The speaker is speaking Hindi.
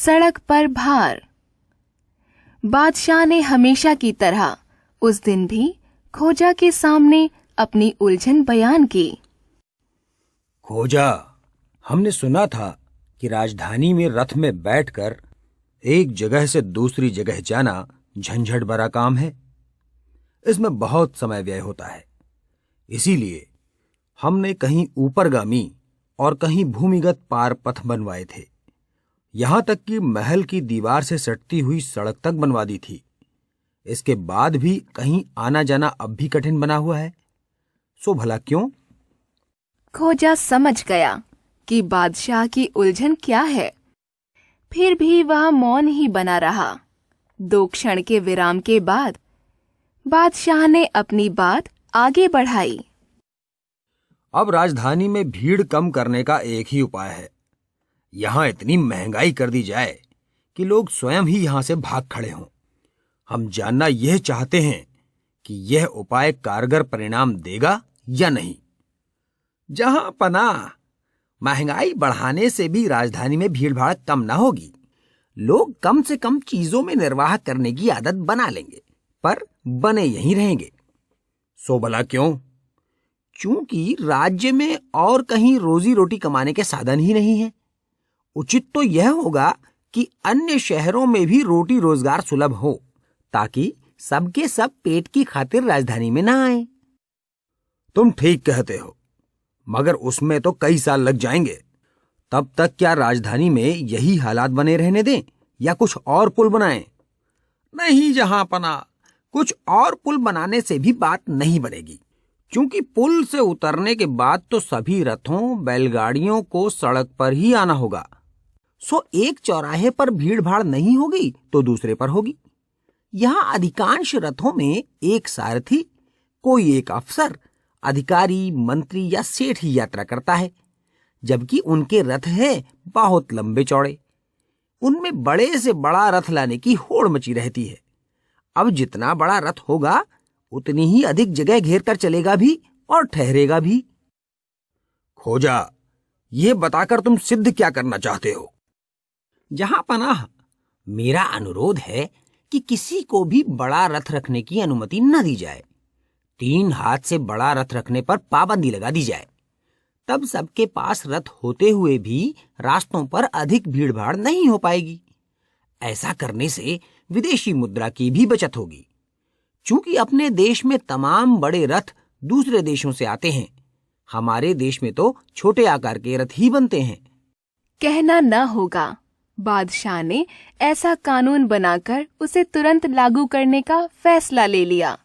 सड़क पर भार। बादशाह ने हमेशा की तरह उस दिन भी खोजा के सामने अपनी उलझन बयान की। खोजा, हमने सुना था कि राजधानी में रथ में बैठकर एक जगह से दूसरी जगह जाना झंझट भरा काम है। इसमें बहुत समय व्यय होता है। इसीलिए हमने कहीं ऊपरगामी और कहीं भूमिगत पार पथ बनवाए थे। यहां तक कि महल की दीवार से सटती हुई सड़क तक बनवा दी थी। इसके बाद भी कहीं आना जाना अब भी कठिन बना हुआ है। सो भला क्यों? खोजा समझ गया कि बादशाह की उलझन क्या है। फिर भी वह मौन ही बना रहा। 2 क्षण के विराम के बाद बादशाह ने अपनी बात आगे बढ़ाई। अब राजधानी में भीड़ कम करने का एक ही उपाय है। यहां इतनी महंगाई कर दी जाए कि लोग स्वयं ही यहां से भाग खड़े हों। हम जानना यह चाहते हैं कि यह उपाय कारगर परिणाम देगा या नहीं। जहां पनाह, महंगाई बढ़ाने से भी राजधानी में भीड़ भाड़ कम ना होगी। लोग कम से कम चीजों में निर्वाह करने की आदत बना लेंगे, पर बने यहीं रहेंगे। सो भला क्यों? चूंकि राज्य में और कहीं रोजी रोटी कमाने के साधन ही नहीं है। उचित तो यह होगा कि अन्य शहरों में भी रोटी रोजगार सुलभ हो, ताकि सबके सब पेट की खातिर राजधानी में ना आए। तुम ठीक कहते हो, मगर उसमें तो कई साल लग जाएंगे। तब तक क्या राजधानी में यही हालात बने रहने दें या कुछ और पुल बनाएं? नहीं जहांपना, कुछ और पुल बनाने से भी बात नहीं बनेगी, क्योंकि पुल से उतरने के बाद तो सभी रथों बैलगाड़ियों को सड़क पर ही आना होगा। सो एक चौराहे पर भीड़ भाड़ नहीं होगी तो दूसरे पर होगी। यहां अधिकांश रथों में एक सारथी, कोई एक अफसर, अधिकारी, मंत्री या सेठ ही यात्रा करता है, जबकि उनके रथ हैं बहुत लंबे चौड़े। उनमें बड़े से बड़ा रथ लाने की होड़ मची रहती है। अब जितना बड़ा रथ होगा उतनी ही अधिक जगह घेर कर चलेगा भी और ठहरेगा भी। खोजा, यह बताकर तुम सिद्ध क्या करना चाहते हो? जहां पनाह, मेरा अनुरोध है कि किसी को भी बड़ा रथ रखने की अनुमति न दी जाए। 3 हाथ से बड़ा रथ रखने पर पाबंदी लगा दी जाए। तब सबके पास रथ होते हुए भी रास्तों पर अधिक भीड़ भाड़ नहीं हो पाएगी। ऐसा करने से विदेशी मुद्रा की भी बचत होगी। चूंकि अपने देश में तमाम बड़े रथ दूसरे देशों से आते हैं, हमारे देश में तो छोटे आकार के रथ ही बनते हैं। कहना न होगा, बादशाह ने ऐसा कानून बनाकर उसे तुरंत लागू करने का फैसला ले लिया।